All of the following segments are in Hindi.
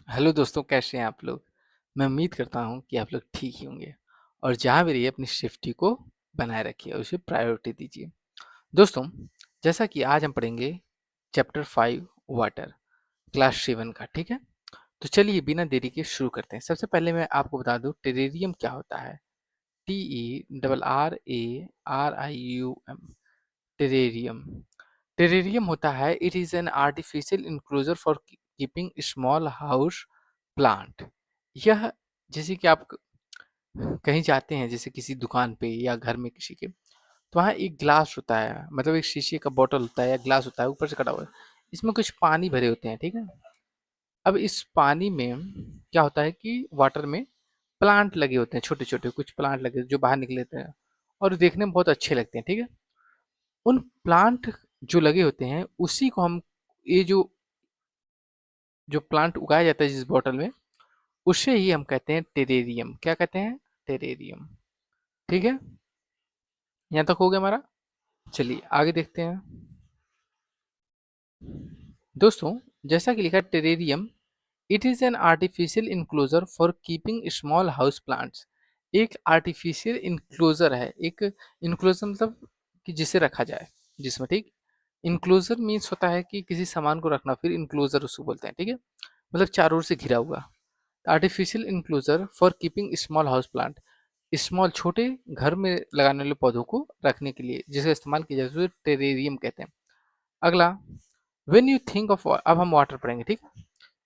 हेलो दोस्तों, कैसे हैं आप लोग। मैं उम्मीद करता हूँ कि आप लोग ठीक ही होंगे और जहाँ भी रहिए अपनी सेफ्टी को बनाए रखिए और उसे प्रायोरिटी दीजिए। दोस्तों, जैसा कि आज हम पढ़ेंगे चैप्टर 5 वाटर, क्लास 7 का। ठीक है, तो चलिए बिना देरी के शुरू करते हैं। सबसे पहले मैं आपको बता दूं टेरेरियम क्या होता है। TERRARIUM, terrarium. टेरेरियम होता है, it is an artificial enclosure for keeping small house plant. यह, जैसे कि आप कहीं जाते हैं, जैसे किसी दुकान पे या घर में किसी के, तो वहाँ एक ग्लास होता है, मतलब एक शीशे का बोतल होता है या ग्लास होता है, ऊपर से कटा हुआ है। इसमें कुछ पानी भरे होते हैं, ठीक है। अब इस पानी में क्या होता है कि वाटर में प्लांट लगे होते हैं, छोटे छोटे कुछ प्लांट लगे जो बाहर निकले होते हैं और देखने में बहुत अच्छे लगते हैं, ठीक है। उन प्लांट जो लगे होते हैं उसी को हम, ये जो जो प्लांट उगाया जाता है जिस बॉटल में, उसे ही हम कहते हैं टेरेरियम। क्या कहते हैं? टेरेरियम। ठीक है, यहाँ तक हो गया हमारा। चलिए आगे देखते हैं। दोस्तों, जैसा कि लिखा है terrarium, it is an artificial enclosure for keeping small house plants. एक आर्टिफिशियल इंक्लोजर है, एक इंक्लोजर मतलब कि जिसे रखा जाए जिसमें, ठीक। इंक्लोजर मीन्स होता है कि किसी सामान को रखना, फिर इंक्लोजर उसको बोलते हैं, ठीक है। मतलब चारों ओर से घिरा हुआ। Artificial enclosure for keeping small house plant, small छोटे घर में लगाने वाले पौधों को रखने के लिए जिसका इस्तेमाल किया जाए उसे टेरेरियम कहते हैं। अगला, व्हेन यू थिंक ऑफ, अब हम वाटर पढ़ेंगे, ठीक।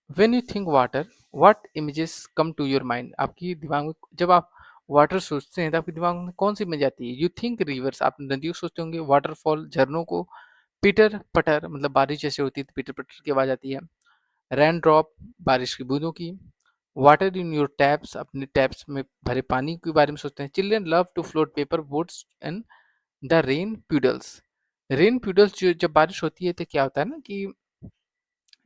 When you think water, what images come to your mind. आपकी दिमाग में जब आप वाटर सोचते हैं तो आपके दिमाग में कौन सी इमेज आती है? यू थिंक रिवर्स, आप नदियों को सोचते होंगे, वाटरफॉल झरनों को, पीटर पटर मतलब बारिश जैसे होती है तो पीटर पटर की आवाज आती है, रेन ड्रॉप बारिश की बूंदों की, वाटर इन योर टैप्स अपने टैप्स में भरे पानी के बारे में सोचते हैं। Children love to float paper boats and the rain puddles. Rain puddles जो जब बारिश होती है तो क्या होता है ना कि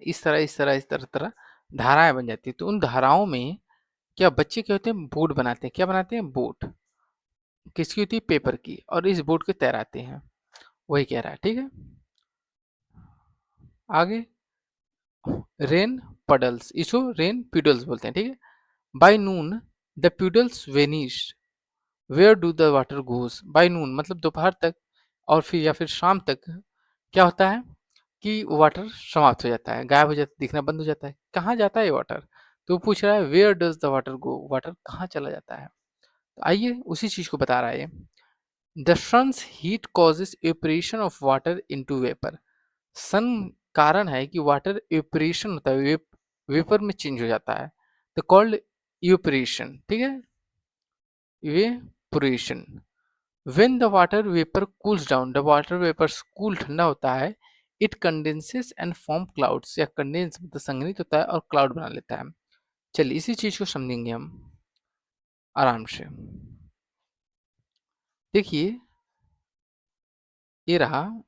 इस तरह धाराएं बन जाती है, तो उन धाराओं में क्या बच्चे क्या होते हैं, बोट बनाते हैं। क्या बनाते हैं? बोट। किसकी होती है? पेपर की। और इस बोट को तैराते हैं, वही कह रहा है, ठीक है। आगे, रेन पडल्स, इसको रेन प्यूडल्स बोलते हैं, ठीक है। By noon the puddles vanish, where do the water goes. By noon मतलब दोपहर तक, और फिर या फिर शाम तक क्या होता है कि वाटर समाप्त हो जाता है, गायब हो जाता है, दिखना बंद हो जाता है। कहाँ जाता है ये वाटर? तो वो पूछ रहा है where does the water go, water कहाँ चला जाता है। तो आइए उसी चीज को बता रहा है ये। The sun's heat causes evaporation of water into vapour. Sun कारण है कि वाटर एपरेशन होता है, वेपर में चेंज हो जाता है, तो कॉल्ड इवेपोरेशन, ठीक है। Evaporation. When the water vapor cools down, the water vapor cool ठंडा होता है, it condenses and form clouds, या condense मतलब संघनित होता है और क्लाउड बना लेता है। चलिए इसी चीज को समझेंगे हम आराम से। देखिए, ये रहा,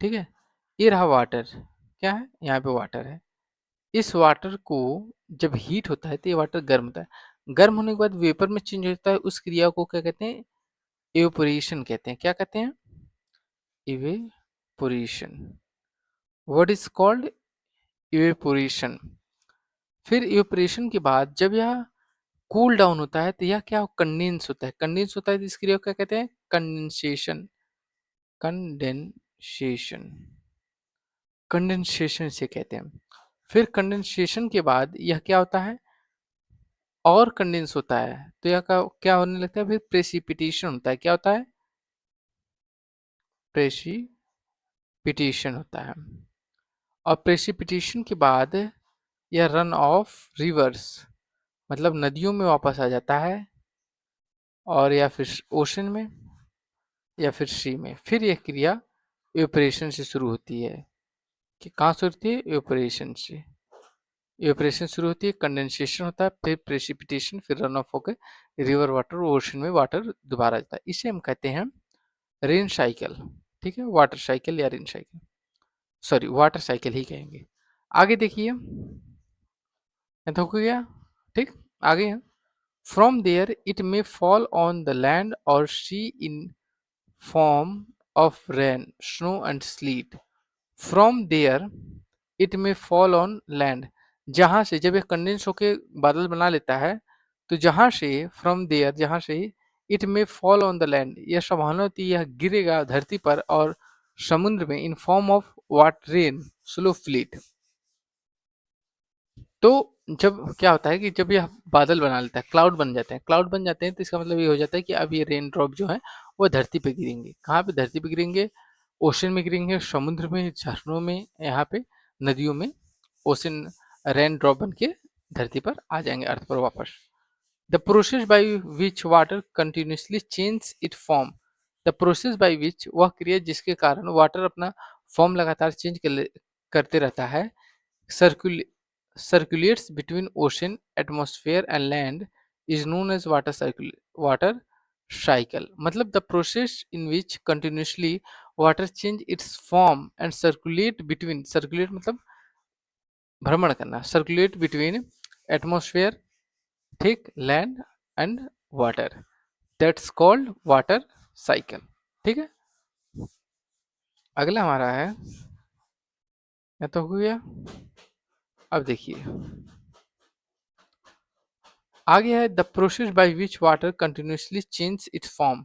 ठीक है, ये रहा वाटर। क्या है? यहाँ पे वाटर है। इस वाटर को जब हीट होता है तो ये वाटर गर्म होता है। गर्म होने के बाद वेपर में चेंज हो जाता है, उस क्रिया को क्या कहते हैं? एवेपोरेशन कहते हैं। क्या कहते हैं? Evaporation. What is called? Evaporation. फिर इवेपोरेशन के बाद जब यह कूल डाउन होता है तो यह क्या कंडेंस होता है। कंडेंस होता है तो इस क्रिया को क्या कहते हैं? कंडेंसेशन। कंडेंसेशन, कंडेंसेशन से कहते हैं। फिर कंडेंसेशन के बाद यह क्या होता है? और कंडेंस होता है तो यह क्या होने लगता है? फिर प्रेसिपिटेशन होता है। क्या होता है? प्रेसिपिटेशन होता है। और प्रेसिपिटेशन के बाद यह रन ऑफ रिवर्स मतलब नदियों में वापस आ जाता है, और या फिर ओशन में या फिर सी में। फिर यह क्रिया इवेपोरेशन से शुरू होती है। कि कहाँ से होती है? इवेपोरेशन से। इवेपोरेशन शुरू होती है, कंडेंसेशन होता है, फिर प्रेसिपिटेशन, फिर रन ऑफ होकर रिवर वाटर, ओशन में वाटर दोबारा आता है। इसे हम कहते हैं रेन साइकिल, ठीक है। वाटर साइकिल या rain cycle, sorry water cycle ही कहेंगे। आगे देखिए, तो हो गया, ठीक। आगे, from there it may fall on the land और sea in form of rain, snow and sleet. From there it may fall on land, जहां से जब यह कंडेंस होके बादल बना लेता है तो जहां से फ्रॉम देयर, जहां से it may fall on the land, यह संभावना होती है यह गिरेगा धरती पर और समुद्र में in form of what rain slow fleet. तो जब क्या होता है कि जब यह बादल बना लेता है, क्लाउड बन जाते हैं, क्लाउड बन जाते हैं तो इसका मतलब ये हो जाता है कि अब ये रेन ड्रॉप जो है वो धरती पे गिरेंगे। कहाँ पे धरती पे गिरेंगे? ओशन में गिरेंगे, समुद्र में, झरनों में, यहाँ पे नदियों में। ओशन रेन ड्रॉप बन के धरती पर आ जाएंगे, अर्थ पर वापस। The process by which water continuously change it form, the process by which, वह क्रिया जिसके कारण वाटर अपना फॉर्म लगातार चेंज करते रहता है, circulates between ocean, atmosphere and land is known as water cycle। मतलब the process in which continuously water change its form and circulate between, circulate मतलब भ्रमण करना, circulate between atmosphere, ठीक, land and water, that's called water cycle। ठीक है, अगला हमारा है, या तो हो गया। अब देखिए आगे है, the process by which water continuously change it's form,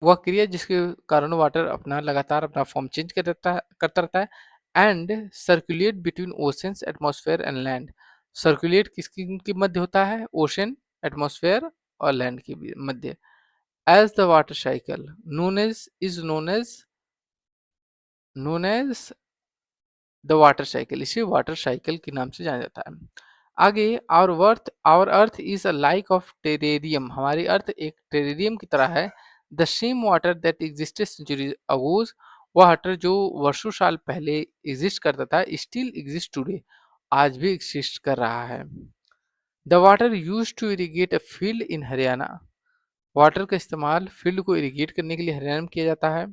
वह क्रिया जिसके कारण वाटर अपना लगातार अपना फॉर्म चेंज करता रहता है। And circulate between oceans, atmosphere and land, circulate किसकी के मध्य होता है? ओशन, एटमॉस्फेयर और लैंड के मध्य। As the water cycle known as is known as the water cycle, इसे वाटर साइकिल के नाम से जाना जाता है। आगे, our earth is a like of terrarium, हमारी अर्थ एक टेरेरियम की तरह है। The same water that existed centuries ago, वह वाटर जो वर्षों साल पहले एग्जिस्ट करता था, स्टिल एग्जिस्ट टुडे, आज भी एग्जिस्ट कर रहा है। The water use to irrigate a field in Haryana, water का इस्तेमाल फील्ड को इरिगेट करने के लिए हरियाणा में किया जाता है।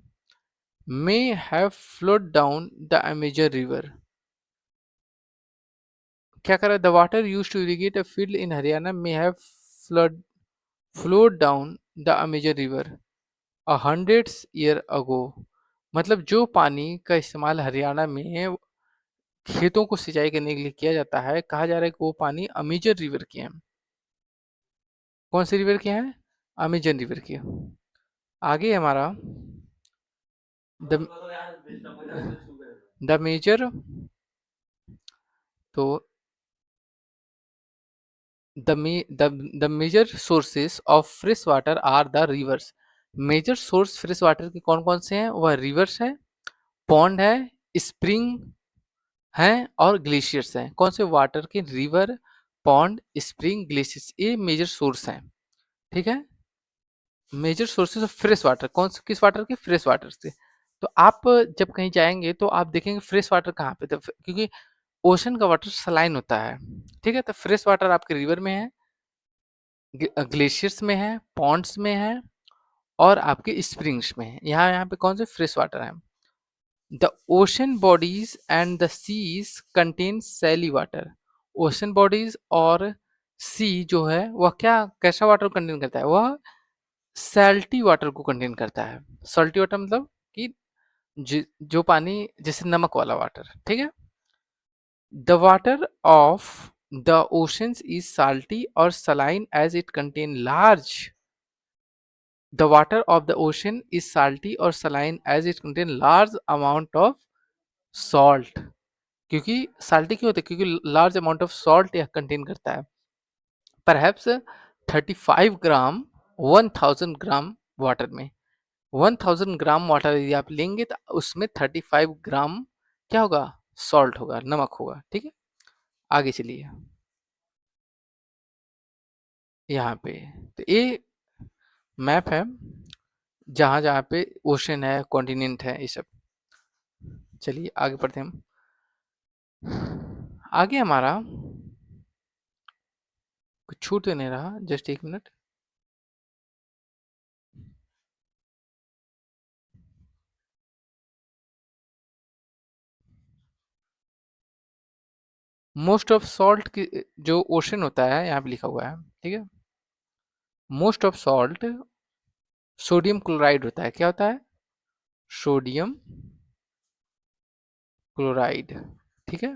May have flowed down the Amazon river, क्या करा? The water use to irrigate a field in Haryana may have flood flowed down the Amazon river a hundreds year ago, मतलब जो पानी का इस्तेमाल हरियाणा में खेतों को सिंचाई करने के लिए किया जाता है, कहा जा रहा है कि वो पानी अमेजर रिवर के हैं। कौन से रिवर के हैं? अमेजन रिवर के। आगे हमारा द द मेजर, तो the major sources of fresh water are the rivers। Major source fresh water के कौन कौन से हैं? वह रिवर्स है, पॉन्ड है, स्प्रिंग हैं और ग्लेशियर्स हैं। कौन से वाटर के? रिवर, पॉन्ड, स्प्रिंग, ग्लेशियर्स, ये मेजर सोर्स हैं। ठीक है, major sources of fresh water, कौन से किस वाटर के? फ्रेश वाटर से। तो आप जब कहीं जाएंगे तो आप देखेंगे फ्रेश वाटर कहाँ पे, तो क्योंकि ओशन का वाटर सलाइन होता है। ठीक है, तो फ्रेश वाटर आपके रिवर में है, ग्लेशियर्स में है, पॉन्ड्स में है और आपके स्प्रिंग्स में है। यहाँ पे कौन से फ्रेश वाटर है? The ocean bodies and the seas contain saline water, ocean bodies और सी जो है वह क्या, कैसा वाटर कंटेन करता है? वह सैल्टी वाटर को कंटेन करता है। सॉल्टी वाटर मतलब कि जो पानी जैसे नमक वाला वाटर। ठीक है, the water of the oceans is salty और saline as it contain large, the water of the ocean is salty or saline as it contain large amount of salt। क्योंकि salty क्यों होता है? क्योंकि large amount of salt यह contain करता है। Perhaps 35 ग्राम 1000 ग्राम वाटर में, 1000 ग्राम वाटर यदि आप लेंगे तो उसमें 35 ग्राम क्या होगा? सॉल्ट होगा, नमक होगा। ठीक है, आगे चलिए यहाँ पे, तो ये मैप है जहाँ जहाँ पे ओशन है, कॉन्टिनेंट है, ये सब। चलिए आगे बढ़ते हैं हम। आगे हमारा कुछ छूट तो नहीं रहा, जस्ट एक मिनट। मोस्ट ऑफ सॉल्ट की जो ओशन होता है यहाँ पे लिखा हुआ है। ठीक है, most of salt sodium chloride होता है। क्या होता है? Sodium chloride. ठीक है।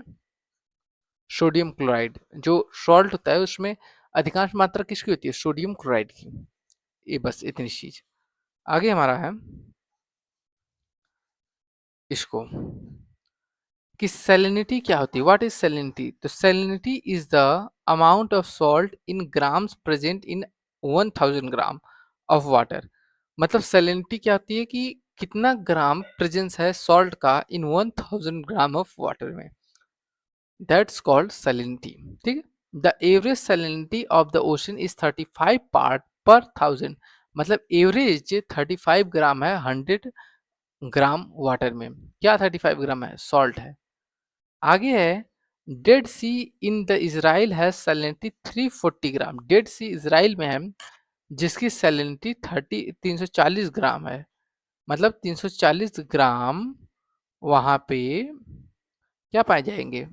सोडियम क्लोराइड जो सॉल्ट होता है उसमें अधिकांश मात्रा किसकी होती है? सोडियम क्लोराइड की। ये बस इतनी चीज। आगे हमारा है इसको कि सैलिनिटी क्या होती है? What is salinity? तो salinity is the amount of salt in grams present in 1000 gram of water. मतलब सैलिनिटी क्या होती है कि कितना ग्राम प्रेजेंस है सॉल्ट का इन 1000 ग्राम ऑफ वाटर में, दैट्स कॉल्ड सैलिनिटी। ठीक है। The average salinity of the ocean is 35 part पर 1000। मतलब एवरेज 35 ग्राम है 100 ग्राम वाटर में। क्या 35 ग्राम है? सॉल्ट है। आगे है Dead Sea in the Israel है salinity 340 gram. Dead Sea Israel में है जिसकी सैलिनिटी 340 ग्राम है। मतलब 340 ग्राम वहां पे क्या पाए जाएंगे?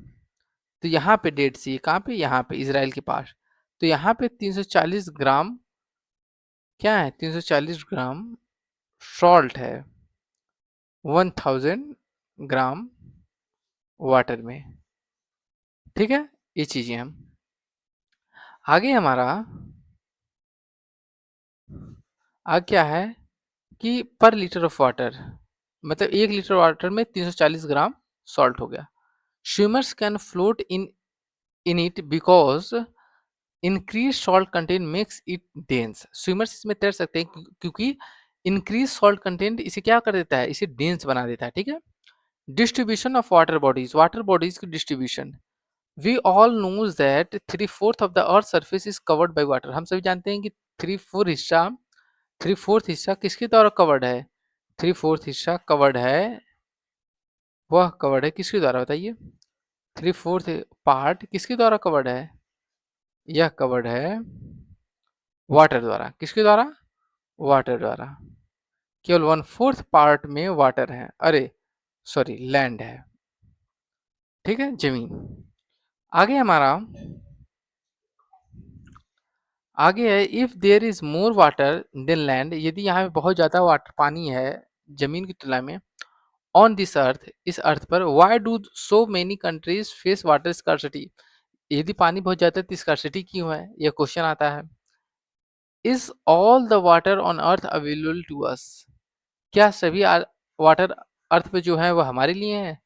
तो यहाँ पे डेड सी कहाँ पे? यहाँ पे इजराइल के पास। तो यहाँ पे 340 ग्राम क्या है? 340 ग्राम सॉल्ट है 1000 ग्राम वाटर में। ठीक है। ये चीजें हम आगे हमारा आगे क्या है कि पर लीटर ऑफ वाटर, मतलब 1 लीटर वाटर में 340 ग्राम सॉल्ट हो गया। Swimmers can float in it because increase salt content makes it dense. Swimmers इसमें तैर सकते हैं क्योंकि इंक्रीज सॉल्ट कंटेंट इसे क्या कर देता है? इसे डेंस बना देता है। ठीक है। डिस्ट्रीब्यूशन ऑफ वाटर बॉडीज की distribution. We all knows that 3/4 of the earth surface is covered by water. हम सभी जानते हैं कि 3/4 हिस्सा किसके द्वारा कवर्ड है? 3/4 हिस्सा कवर्ड है, वह कवर्ड है किसके द्वारा बताइए? 3/4 पार्ट किसके द्वारा कवर्ड है? यह कवर्ड है वाटर द्वारा। किसके द्वारा? वाटर द्वारा। केवल 1/4 पार्ट में वाटर है, अरे सॉरी लैंड है। ठीक है, जमीन। आगे हमारा आगे है if there is more water then land. यदि यहाँ पे बहुत ज्यादा वाटर पानी है जमीन की तुलना में ऑन दिस अर्थ, इस अर्थ पर, why do so many countries face water scarcity. यदि पानी बहुत ज्यादा है तो स्कार्सिटी क्यों है? यह क्वेश्चन आता है। Is all the water on earth available to us. क्या सभी वाटर अर्थ पे जो है वह हमारे लिए है?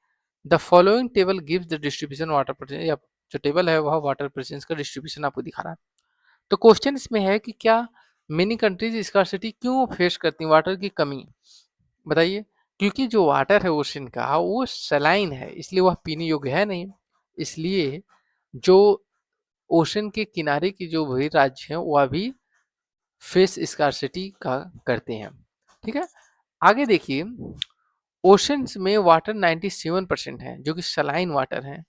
The following table gives the distribution water percent. या जो टेबल है वह वाटर परसेंट का डिस्ट्रीब्यूशन आपको दिखा रहा है। तो क्वेश्चन इसमें है कि क्या मेनी कंट्रीज स्कार्सिटी क्यों फेस करती हैं, वाटर की कमी? बताइए। क्योंकि जो वाटर है ओशन का वो सलाइन है, इसलिए वह पीने योग्य है नहीं। इसलिए जो ओशन के किनारे की जो भी राज्य हैं वह भी फेस स्कार्सिटी का करते हैं। ठीक है। आगे देखिए ओशंस में वाटर 97% है जो कि सलाइन वाटर है।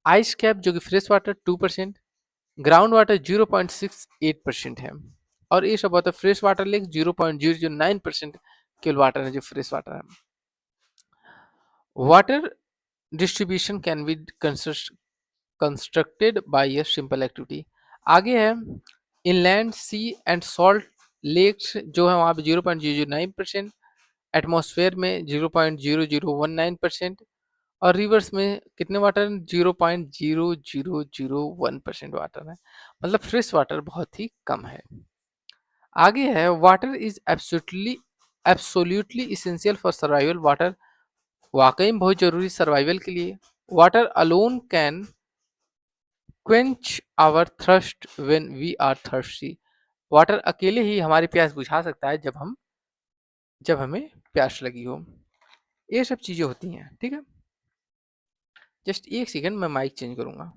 आइस कैप जो कि फ्रेश वाटर 2%, ग्राउंड वाटर 0.68% है। और ये सब होता है फ्रेश वाटर लेक 0.009% केवल वाटर है जो फ्रेश वाटर है। Water distribution can be constructed by a simple activity. आगे है inland sea and salt lakes जो है वहाँ पे 0.009%, एटमॉस्फेयर में 0.0019% और रिवर्स में कितने वाटर? 0.0001% वाटर है। मतलब फ्रेश वाटर बहुत ही कम है। आगे है water is absolutely essential for survival. Water वाकई में बहुत जरूरी सर्वाइवल के लिए। Water alone can quench our thirst when we are thirsty. Water अकेले ही हमारी प्यास बुझा सकता है जब हमें प्यास लगी हो। ये सब चीजें होती हैं। ठीक है। जस्ट एक सेकंड मैं माइक चेंज करूंगा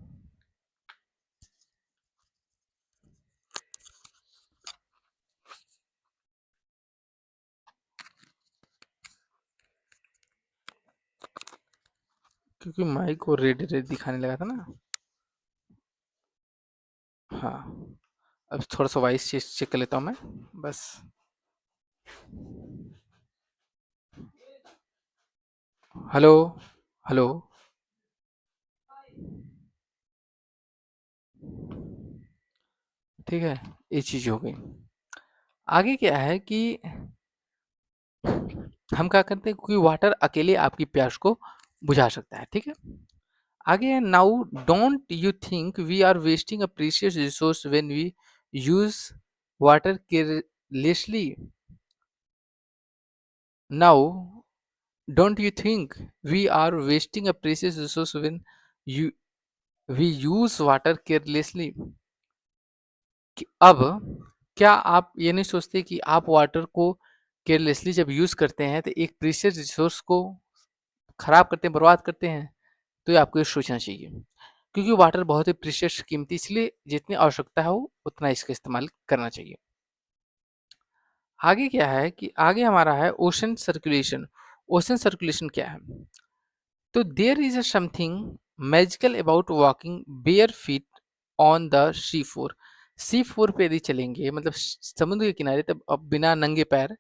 क्योंकि माइक को रेड रेड दिखाने लगा था ना। हाँ, अब थोड़ा सा वॉइस चेक कर लेता हूँ मैं बस। Hello hello. ठीक है, ये चीज हो गई। आगे क्या है कि हम क्या करते हैं कि वाटर अकेले आपकी प्यास को बुझा सकता है। ठीक है। आगे है, now don't you think we are wasting a precious resource when we use water carelessly? Now don't you think we are wasting a precious resource when you we use water carelessly? अब क्या आप ये नहीं सोचते कि आप वाटर को केयरलेसली जब यूज करते हैं तो एक प्रीशियस रिसोर्स को खराब करते हैं, बर्बाद करते हैं? तो ये आपको ये सोचना चाहिए, क्योंकि वाटर बहुत ही प्रीशियस कीमती, इसलिए जितनी आवश्यकता है वो उतना इसका इस्तेमाल करना चाहिए। आगे क्या है कि आगे हमारा है ओशन सर्कुलेशन। ओशन सर्कुलेशन क्या है? तो there is a something magical about walking bare feet on the seashore. Seashore पे यदि चलेंगे, मतलब समुद्र के किनारे, तब अब बिना नंगे पैर,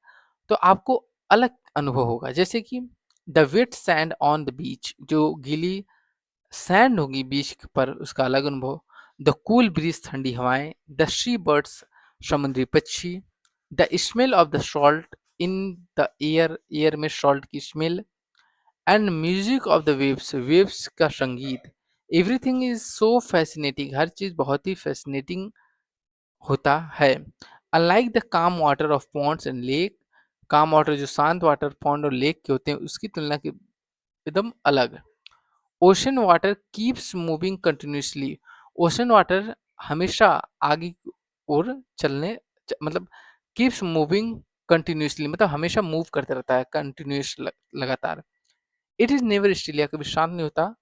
तो आपको अलग अनुभव होगा। जैसे कि the wet sand on the beach, जो गीली सैंड होगी बीच पर, उसका अलग अनुभव। द कूल ब्रीज, ठंडी हवाएं। द सी बर्ड्स, समुद्री पक्षी। The smell of the salt in the air, air में सॉल्ट की smell. And music of the waves, waves का संगीत। एवरीथिंग इज सो फैसिनेटिंग, हर चीज बहुत ही फैसिनेटिंग होता है। अनलाइक द काम water of ponds and lake, काम वाटर जो शांत वाटर पॉन्ड और लेक के होते हैं उसकी तुलना के एकदम अलग। Ocean water keeps moving continuously, ocean water हमेशा आगे की ओर मतलब कीप्स मूविंग कंटिन्यूसली, मतलब हमेशा मूव करते रहता है, कंटिन्यूस, लगातार। इट इज नेवर स्टिल, या कभी शांत नहीं होता।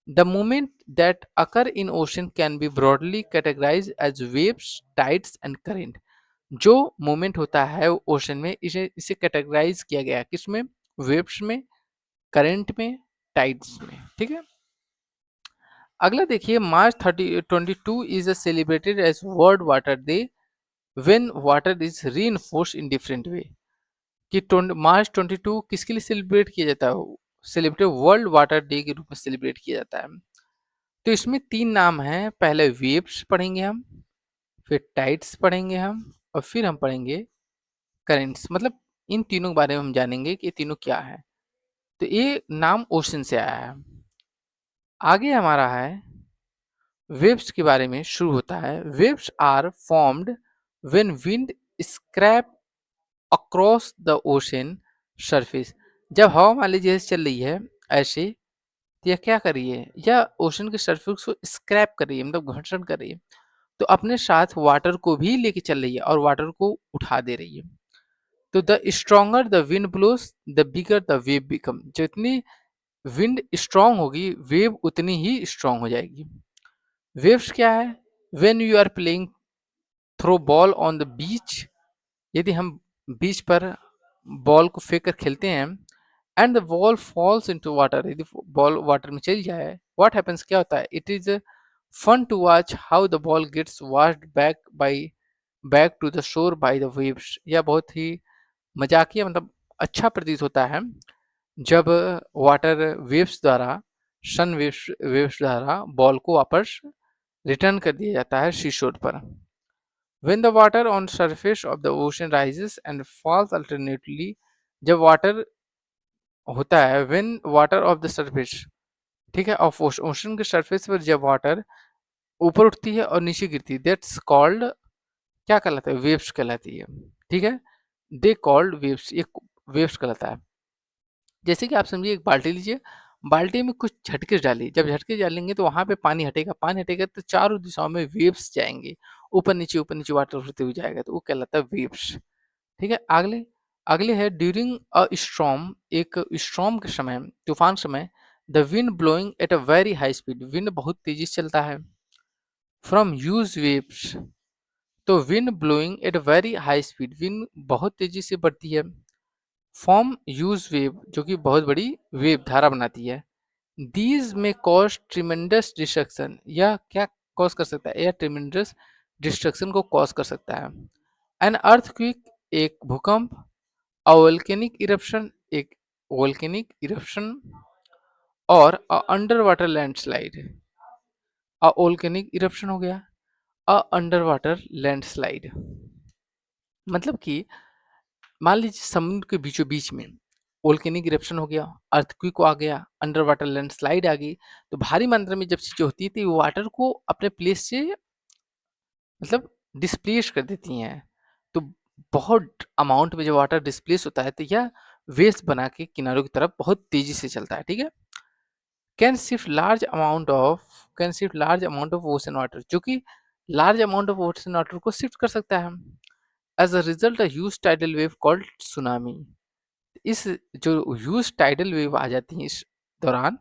The movement that occur in ocean can be broadly categorise as waves, tides and current. जो मूवमेंट होता है ओशन में, इसे इसे कैटेगराइज किया गया है किसमें? वेव्स में, करंट में, टाइड्स में। ठीक है। अगला देखिए, March 2022 is celebrated as world water day when water is reinforced in different way. कि मार्च 22 किसके लिए सेलिब्रेट किया जाता है? सेलिब्रेट वर्ल्ड वाटर डे के रूप में सेलिब्रेट किया जाता है। तो इसमें तीन नाम हैं, पहले वेव्स पढ़ेंगे हम, फिर टाइड्स पढ़ेंगे हम, और फिर हम पढ़ेंगे करेंट्स। मतलब इन तीनों के बारे में हम जानेंगे कि ये तीनों क्या है। तो ये नाम ओशन से आया है। आगे हमारा है वेव्स के बारे में, शुरू होता है। Waves are formed when wind scrape across the ocean surface. जब हवा मान लीजिए चल रही है ऐसे, तो यह क्या कर रही है? यह ओशन के सरफेस को स्क्रैप कर रही है, मतलब घर्षण कर रही है, तो अपने साथ वाटर को भी लेके चल रही है और वाटर को उठा दे रही है। तो the stronger the wind blows the bigger the wave become. जितनी विंड स्ट्रांग होगी, वेव उतनी ही स्ट्रांग हो जाएगी। वेव्स क्या है? When you are playing throw ball on the beach, यदि हम बीच पर बॉल को फेंक कर खेलते हैं, and the ball falls into water, यदि बॉल वाटर में चल जाए, व्हाट हैपेंस, क्या होता है? It is fun to watch how the ball gets washed back to the shore by the waves. यह बहुत ही मजाकिया, मतलब अच्छा प्रतीत होता है जब वाटर वेव्स द्वारा, सन वेव्स वेव्स द्वारा बॉल को वापस रिटर्न कर दिया जाता है सीशोर पर। When the water on surface of the ocean rises and falls alternately, जब वाटर होता है, when water of the surface, ठीक है, ऑफ ओशन के सरफेस पर जब वाटर ऊपर उठती है और नीचे गिरती है, दैट्स कॉल्ड, क्या कहलाता है? वेव्स कहलाती है। ठीक है, दे कॉल्ड वेव्स, ये वेव्स कहलाता है। जैसे कि आप समझिए, एक बाल्टी लीजिए, बाल्टी में कुछ झटके डालिए, जब झटके डालेंगे तो वहां पे पानी हटेगा, पानी हटेगा तो चारों दिशाओं में वेव्स जाएंगे, ऊपर नीचे वाटर होते हुए जाएगा, तो वो कहलाता है वेव्स। ठीक है। अगले अगले है ड्यूरिंग अ स्टॉर्म, एक स्टॉर्म के समय, तूफान समय, the wind blowing at a very high speed, wind बहुत तेजी से चलता है। फ्रॉम ह्यूज वेव्स, तो wind blowing at a very high speed, wind बहुत तेजी से बढ़ती है। फॉर्म ह्यूज वेव, जो कि बहुत बड़ी वेव धारा बनाती है। दीज में कॉज ट्रिमेंडस डिस्ट्रक्शन, यह क्या कॉज कर सकता है? यह ट्रिमेंडस डिस्ट्रक्शन को कॉज कर सकता है। एन अर्थक्वेक, एक भूकंप। अ वोल्केनिक इरप्शन, एक वोल्केनिक इरप्शन। और अ अंडर वाटर लैंडस्लाइड, अ वोल्केनिक इरप्शन हो गया, अ अंडर वाटर लैंडस्लाइड। मतलब कि मान लीजिए समुद्र के बीचों बीच में वोल्केनिक इरप्शन हो गया, अर्थक्वेक आ गया, अंडर वाटर लैंडस्लाइड आ गई। तो भारी मात्रा में जब चीजें होती है तो ये वाटर को अपने प्लेस से मतलब डिस्प्लेस कर देती हैं। तो बहुत अमाउंट में जब वाटर डिस्प्लेस होता है तो यह वेव्स बना के किनारों की तरफ बहुत तेजी से चलता है, ठीक है। Can shift large amount of ocean water, जो कि large amount of ocean water को शिफ्ट कर सकता है। As a result a huge tidal wave called tsunami. इस जो ह्यूज टाइडल वेव आ जाती है इस दौरान,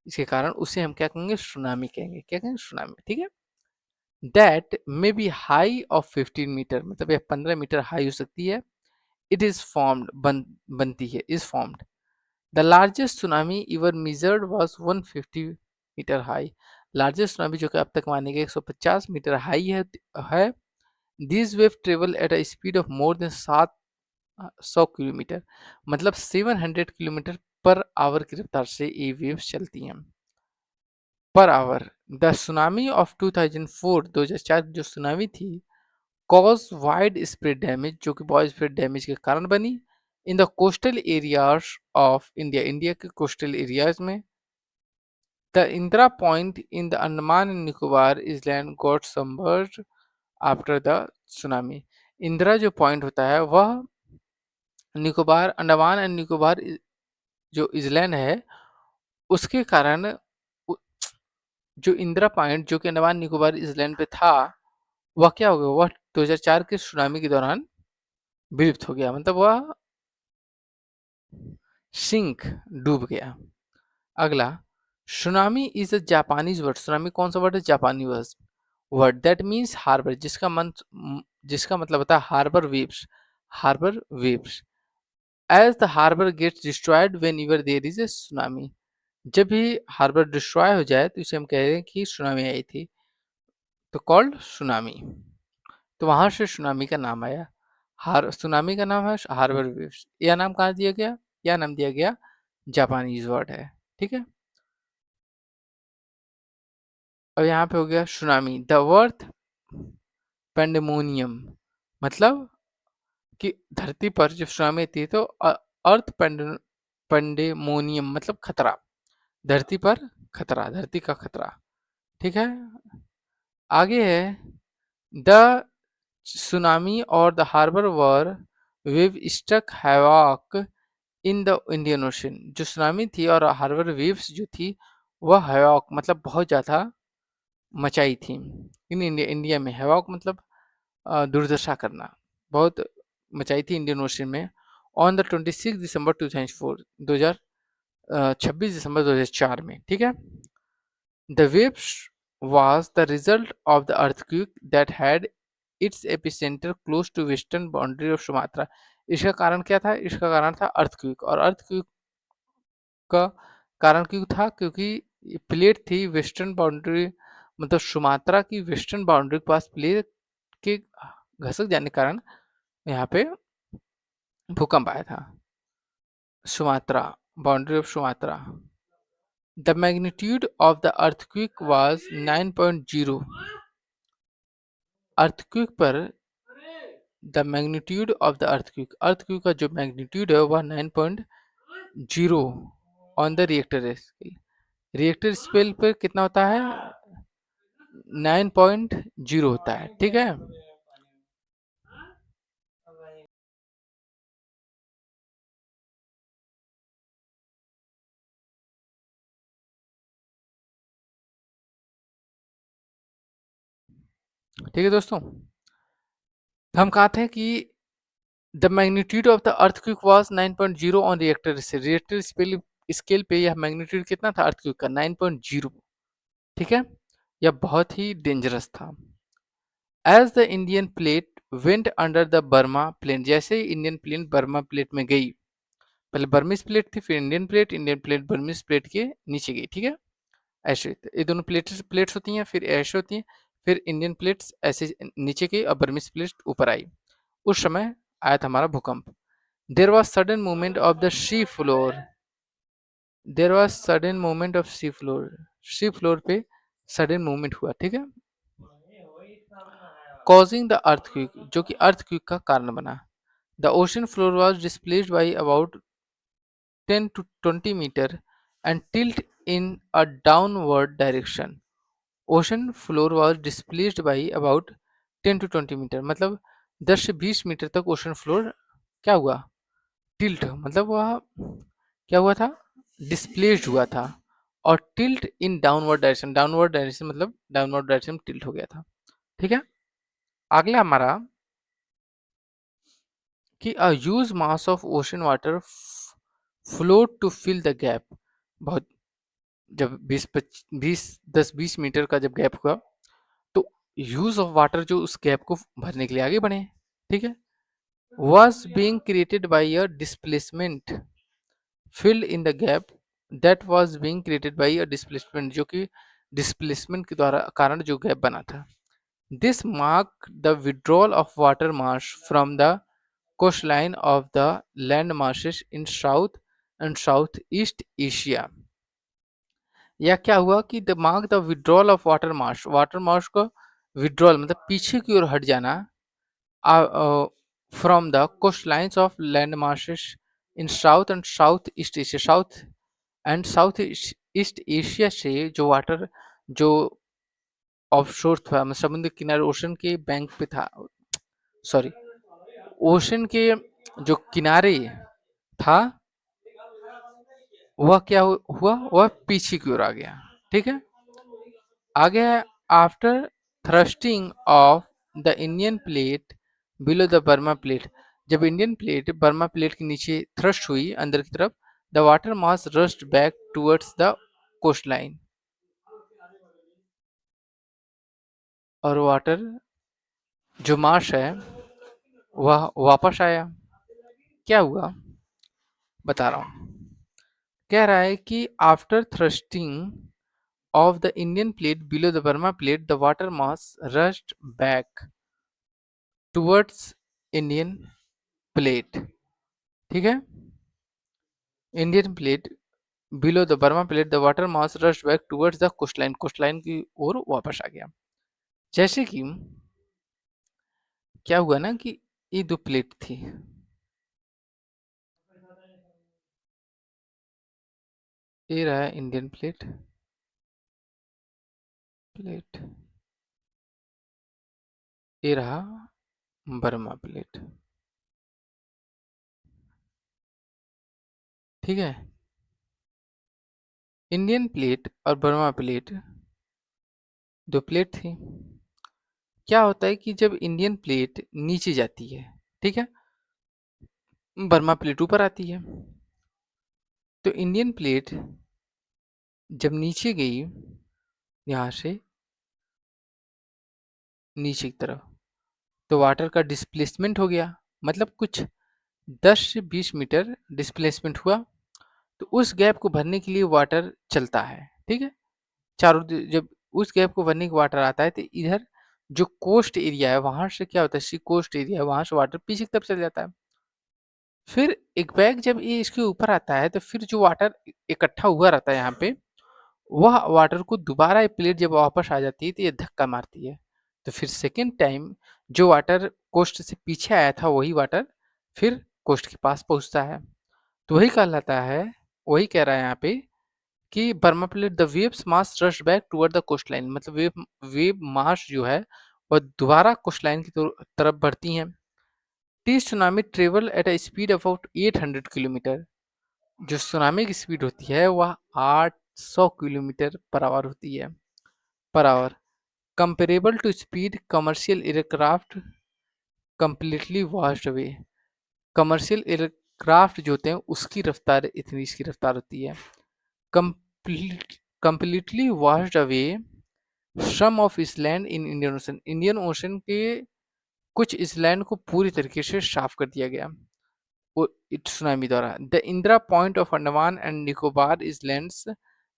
इसके कारण उसे हम क्या कहेंगे, सुनामी कहेंगे। क्या कहेंगे, सुनामी, ठीक है। That may be high of 15 metre, मतलब यह 15 मीटर हाई हो सकती है। इट इज फॉर्म्ड, बनती है, is formed. The largest tsunami ever measured was 150 metre high. Largest tsunami जो कि अब तक मानी गई 150 मीटर हाई है। This wave travel at a speed of more than 700 kilometre, मतलब 700 किलोमीटर पर आवर की रफ्तार से ये वेव्स चलती हैं, per hour. The tsunami of 2004, 2004 जो सुनामी थी, कॉज वाइड स्प्रेड डैमेज, जो कि वाइड स्प्रेड डैमेज के कारण बनी in the coastal areas of India, India के कोस्टल एरियाज में। The Indira point in the Andaman and Nicobar island got submerged after the tsunami. Indira जो पॉइंट होता है वह निकोबार, अंडमान एंड निकोबार जो island है उसके कारण जो इंदिरा पॉइंट जो कि अंडमान निकोबार island पे था, वह क्या हो गया, वह 2004 के सुनामी के दौरान विलुप्त हो गया, मतलब वह सिंक, डूब गया। अगला, tsunami is a Japanese word. Tsunami कौन सा वर्ड है, जापानी वर्ड दैट मीन्स हार्बर, जिसका मतलब होता है harbour waves, harbour waves. As the harbour gets destroyed whenever there is a tsunami, जब भी हार्बर डिस्ट्रॉय हो जाए तो इसे हम कह रहे हैं कि सुनामी आई थी, तो कॉल्ड सुनामी। तो वहां से सुनामी का नाम आया। सुनामी का नाम है हार्बर वेव्स। यह नाम कहाँ दिया गया, यह नाम दिया गया, जापानीज वर्ड है, ठीक है। अब यहाँ पे हो गया सुनामी, द वर्थ पेंडेमोनियम, मतलब कि धरती पर जब सुनामी आती है तो अर्थ पेंडेमोनियम मतलब खतरा, धरती पर खतरा, धरती का खतरा, ठीक है। आगे है, द सुनामी और the harbour were wave struck havoc in the Indian ocean. जो सुनामी थी और हार्बर वेव्स जो थी वह हैवॉक मतलब बहुत ज़्यादा मचाई थी इन इंडिया में। हैवॉक मतलब दुर्दशा करना, बहुत मचाई थी इंडियन ओशन में। ऑन द 26 दिसंबर 2004, 26 दिसंबर 2004 में, ठीक है। The waves was the result of the earthquake that had its epicenter close to western boundary of Sumatra। इसका कारण क्या था, इसका कारण था अर्थक्वेक, और अर्थक्वेक का कारण क्यों था, क्योंकि प्लेट थी वेस्टर्न बाउंड्री, मतलब सुमात्रा की वेस्टर्न बाउंड्री के पास प्लेट के घसक जाने के कारण यहाँ पे भूकंप आया था। Sumatra, boundary of Sumatra. The magnitude of the earthquake was 9.0। Earthquake पर the magnitude of the earthquake, earthquake का जो मैग्नीट्यूड है वह 9.0 on the Richter scale. Richter scale पर कितना होता है, 9.0 होता है, ठीक है। ठीक है दोस्तों, हम कहा थे कि the magnitude of the earthquake was 9.0 on reactor से, रिएक्टर स्केल पे यह मैग्नीट्यूड कितना था अर्थक्वेक का, 9.0, ठीक है। यह बहुत ही डेंजरस था। As the Indian plate went under the Burma plane, जैसे ही इंडियन प्लेन बर्मा प्लेट में गई, पहले बर्मिस प्लेट थी, फिर Indian plate, Indian plate Burmese plate के नीचे गई, ठीक है। ऐसे ये दोनों प्लेट्स होती हैं, फिर ऐसे होती हैं, फिर इंडियन प्लेट्स ऐसे नीचे गई और बर्मिस प्लेट ऊपर आई। उस समय आया था हमारा भूकंप। There was sudden movement of the sea floor, there was sudden movement of sea floor, sea floor पे सडन मूवमेंट हुआ, ठीक है। कॉजिंग द अर्थक्वेक, जो कि अर्थक्वेक का कारण बना। The ocean floor was displaced by about 10 to 20 meter and tilt in a downward direction. Ocean floor was displaced by about 10 to 20 metre, मतलब 10 से 20 मीटर तक ओशन फ्लोर क्या हुआ, टिल्ट, मतलब वह क्या हुआ था, डिस्प्लेस्ड हुआ था, और tilt in downward direction, downward direction मतलब डाउनवर्ड डायरेक्शन में टिल्ट हो गया था। ठीक है, अगला हमारा कि a huge mass of ocean water float to fill the gap. बहुत, जब 20 10 20 मीटर का जब गैप हुआ तो यूज ऑफ वाटर जो उस गैप को भरने के लिए आगे बढ़े। ठीक है, was being created by a displacement filled in the gap that was being created by a displacement, जो कि डिस्प्लेसमेंट के द्वारा कारण जो गैप बना था। This mark the withdrawal of water mass from the coastline of the land masses in South and Southeast Asia। या क्या हुआ कि the mark the withdrawal of water mass को विड्रॉल मतलब पीछे की ओर हट जाना from the coast lines of land masses in South and south east Asia, South and south east Asia से जो वाटर जो ऑफशोर था, मतलब समुद्र किनारे ओशन के बैंक पे था, सॉरी ओशन के जो किनारे था, वह क्या हुआ, वह पीछे की ओर आ गया। ठीक है, आगे है after thrusting of the Indian plate below the Burma plate. जब इंडियन प्लेट बर्मा प्लेट के नीचे थ्रस्ट हुई अंदर की तरफ, the water mass rust back towards the coast line, और वाटर जो मास है वह वापस आया। क्या हुआ बता रहा हूँ, कह रहा है कि after thrusting of the Indian plate below the Burma plate, the water mass rushed back towards Indian plate। ठीक है, Indian plate below the Burma plate the water mass rush back towards the coastline, coastline की ओर वापस आ गया। जैसे कि क्या हुआ ना कि ये दो प्लेट थी, ये रहा इंडियन प्लेट, प्लेट ये रहा बर्मा प्लेट। ठीक है, इंडियन प्लेट और बर्मा प्लेट दो प्लेट थी। क्या होता है कि जब इंडियन प्लेट नीचे जाती है, ठीक है, बर्मा प्लेट ऊपर आती है, तो इंडियन प्लेट जब नीचे गई यहाँ से नीचे की तरफ, तो वाटर का डिस्प्लेसमेंट हो गया, मतलब कुछ 10 से 20 मीटर डिस्प्लेसमेंट हुआ, तो उस गैप को भरने के लिए वाटर चलता है। ठीक है, जब उस गैप को भरने के वाटर आता है, तो इधर जो कोस्ट एरिया है वहां से क्या होता है, सी कोस्ट एरिया है वहां से वाटर पीछे की तरफ चल जाता है। फिर एक बैग जब ये इसके ऊपर आता है, तो फिर जो वाटर इकट्ठा हुआ रहता है यहाँ पे, वह वाटर को दोबारा ये प्लेट जब वापस आ जाती है तो ये धक्का मारती है, तो फिर सेकेंड टाइम जो वाटर कोस्ट से पीछे आया था वही वाटर फिर कोस्ट के पास पहुंचता है। तो वही कहलाता है, वही कह रहा है यहाँ पे कि Burma plate the waves mass rush back toward the coast line, मतलब वेव मास जो है वह दोबारा कोस्ट लाइन की तरफ बढ़ती हैं। T tsunami travel at a speed about 800 kilometre, जो सुनामी की स्पीड होती है वह 800 किलोमीटर पर आवर होती है, पर hour, comparable to speed commercial aircraft completely washed away. Commercial aircraft जो होते हैं उसकी रफ्तार इतनी इसकी रफ्तार होती है। Completely washed away some of island in Indian ocean, Indian ocean के कुछ इसलैंड को पूरी तरीके से साफ कर दिया गया सुनामी द्वारा। The Indira point of Andaman and Nicobar islands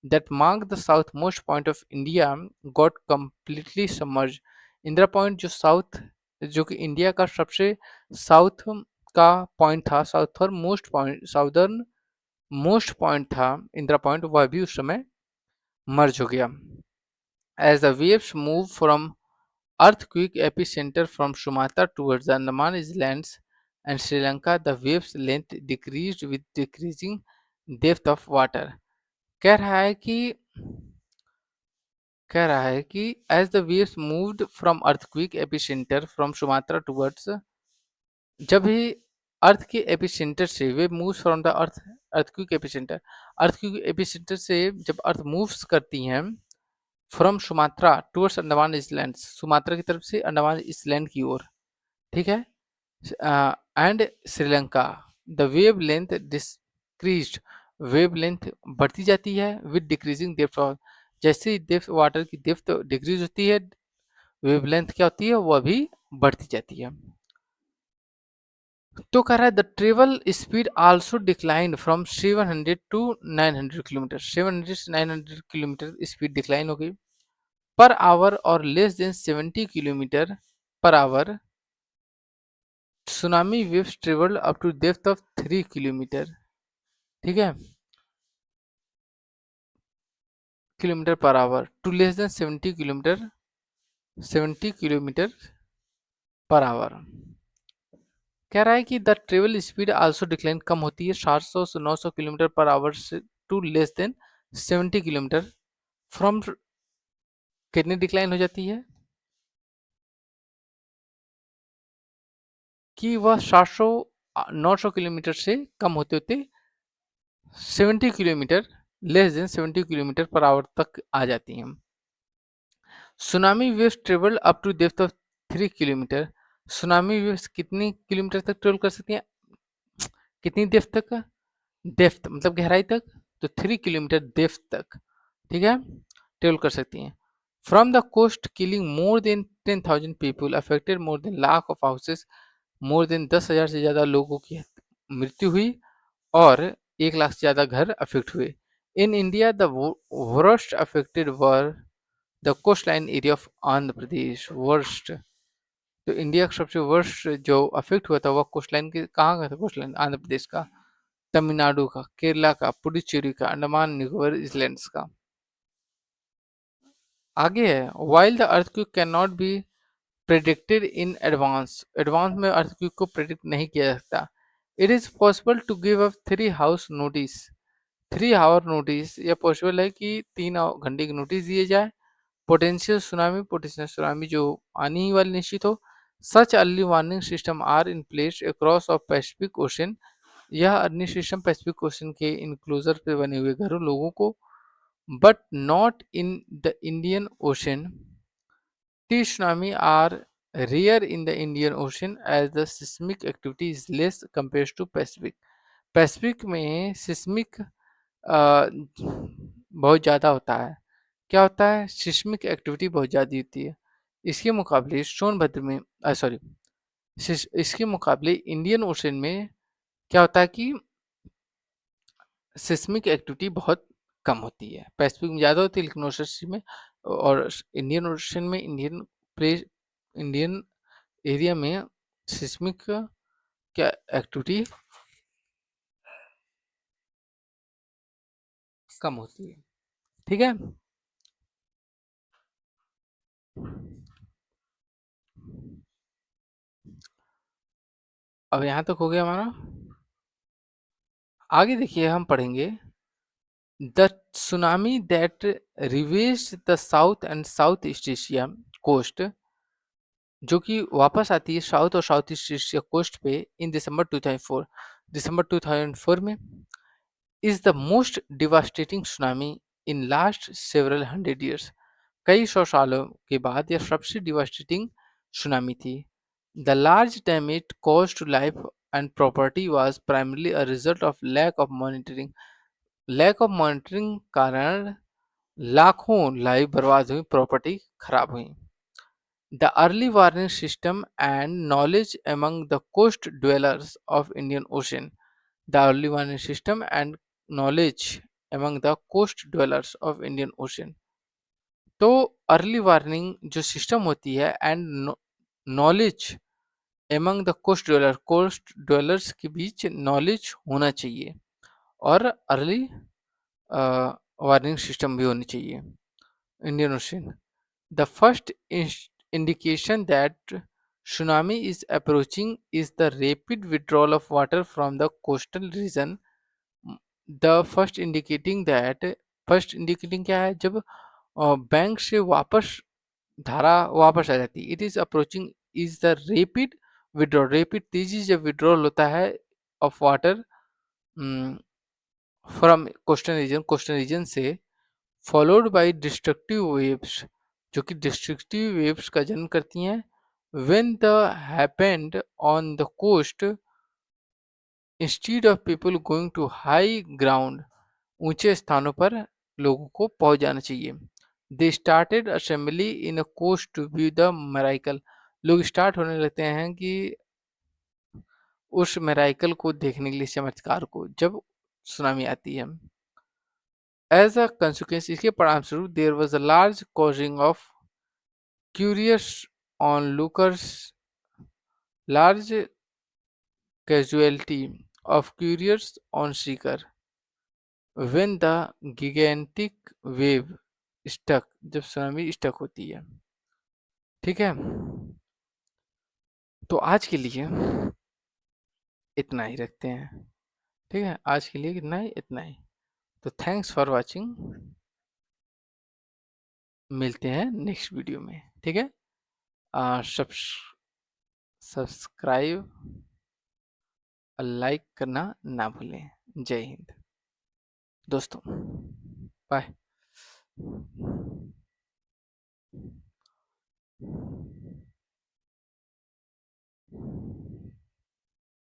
that mark the southmost point of India got completely submerged। Indira point जो साउथ, जो कि इंडिया का सबसे साउथ का पॉइंट था, साउदर्न मोस्ट पॉइंट था इंदिरा पॉइंट, वह भी उस समय मर्ज हो गया। As the waves move from earthquake epicenter from Sumatra towards the Andaman Islands and Sri Lanka, the wave's length decreased with decreasing depth of water. कह रहा है कि as the waves moved from earthquake epicentre from Sumatra towards, जब ही अर्थ के एपिसेंटर से wave moves from the earthquake epicentre, earthquake epicentre से जब अर्थ मूव्स करती हैं from Sumatra towards Andaman island, Sumatra की तरफ से अंडमान आइलैंड की ओर, ठीक है, and Sri Lanka, the wave length decreased, wave length बढ़ती जाती है विद डिक्रीजिंग डेप्थ ऑफ, जैसे डेप्थ वाटर की डेप्थ डिक्रीज होती है, वेव लेंथ क्या होती है वो भी बढ़ती जाती है। तो कह रहा है the travel speed also decline from 700 to 900 kilometre, 700 से 900 किलोमीटर स्पीड डिक्लाइन हो गई पर आवर और less than 70 kilometre per hour. Tsunami waves travelled up to depth of 3 kilometre, ठीक है, kilometre per hour to less than 70 kilometre, 70 kilometre per hour. कह रहा है कि the travel speed also decline, कम होती है 700 से 900 किलोमीटर पर आवर से to less than 70 kilometre from, कितनी डिक्लाइन हो जाती है कि वह 700 900 किलोमीटर से कम होते होते 70 kilometre, less than 70 kilometre per hour तक आ जाती हैं। Tsunami waves travel up to depth of 3 kilometre, tsunami waves कितनी किलोमीटर तक ट्रेवल कर सकती हैं, कितनी डेप्थ तक, डेप्थ मतलब गहराई तक, तो 3 किलोमीटर डेप्थ तक, ठीक है, ट्रेवल कर सकती हैं। From the coast killing more than 10,000 people, affected more than lakh of houses, more than 10,000 से ज़्यादा लोगों की मृत्यु हुई और 1 लाख से ज़्यादा घर अफेक्ट हुए। In India the worst affected were the coast line area of Andhra Pradesh, worst, तो इंडिया का सबसे वर्स्ट जो अफेक्ट हुआ था वह कोस्ट लाइन के, कहाँ का था कोस्ट लाइन, आंध्र प्रदेश का, तमिलनाडु का, केरला का, पुडुचेरी का, अंडमान निकोबार इसलैंड्स का। आगे है while the earthquake cannot be predicted in advance, advance में अर्थक्वेक को प्रेडिक्ट नहीं किया जा सकता, it is possible to give a 3 house notice, 3 hour notice, यह पॉसिबल है कि 3 घंटे की नोटिस दिए जाए। पोटेंशियल सुनामी जो आने ही वाली निश्चित हो, such early warning system are in place across of Pacific Ocean, यह अर्ली सिस्टम पैसिफिक ओशन के इनक्लोजर पे बने हुए घरों लोगों को, but not in the Indian Ocean, the tsunami are rare in the Indian Ocean as the seismic activity is less compare to Pacific, Pacific में सिस्मिक बहुत ज़्यादा होता है, क्या होता है, सिस्मिक एक्टिविटी बहुत ज़्यादा होती है, इसके मुकाबले सोनभद्र में, सॉरी, इसके मुकाबले इंडियन ओशन में क्या होता है कि सिस्मिक एक्टिविटी बहुत कम होती है, पैसिफिक में ज़्यादा होती है लेकिन ओशन में, और इंडियन ओशन में, इंडियन एरिया में सिस्मिक क्या एक्टिविटी कम होती है, ठीक है। अब यहाँ तक हो गया हमारा, आगे देखिए हम पढ़ेंगे the tsunami that ravaged the south and south east Asia coast, जो कि वापस आती है साउथ और साउथ ईस्ट एशिया कोस्ट पे इन दिसंबर 2004, दिसंबर 2004 में, is the most devastating tsunami in last several hundred years, कई सौ सालों के बाद यह सबसे डिवास्टेटिंग सुनामी थी। The large damage cause to life and property was primarily a result of lack of monitoring, lack of monitoring कारण लाखों लाइफ बर्बाद हुई, प्रॉपर्टी खराब हुई। The early warning system and knowledge among the coast dwellers of Indian ocean, the early warning system and knowledge among the coast dwellers of Indian ocean, तो अर्ली वार्निंग जो सिस्टम होती है and knowledge among the coast dwellers के बीच नॉलेज होना चाहिए और अर्ली वार्निंग सिस्टम भी होनी चाहिए। Indian ocean, the first indication that tsunami is approaching is the rapid withdrawal of water from the coastal region, the first indicating क्या है, जब बैंक से वापस धारा वापस आ जाती है। It is approaching is the rapid withdrawal, rapid तेजी जब विड्रॉल होता है of water from coastal region से, फॉलोड बाय डिस्ट्रक्टिव वेव्स, जो कि डिस्ट्रक्टिव वेव्स का जन्म करती हैं। When the happened on the coast, instead of people going to high ground, ऊंचे स्थानों पर लोगों को पहुंच जाना चाहिए। They started assembly in a coast to view the miracle, लोग स्टार्ट होने लगते हैं कि उस मेराइकल को देखने के लिए, चमत्कार को, जब सुनामी आती है। एज अ कंसिक्वेंस, इसके परिणाम स्वरूप, there was a large causing of curious onlookers, large casualty of curious on seeker when the gigantic wave struck, जब सुनामी स्टक होती है। ठीक है, तो आज के लिए इतना ही रखते हैं। ठीक है, आज के लिए इतना ही, इतना ही। तो थैंक्स फॉर वाचिंग, मिलते हैं नेक्स्ट वीडियो में। ठीक है, सब्सक्राइब और लाइक करना ना भूलें। जय हिंद दोस्तों, बाय।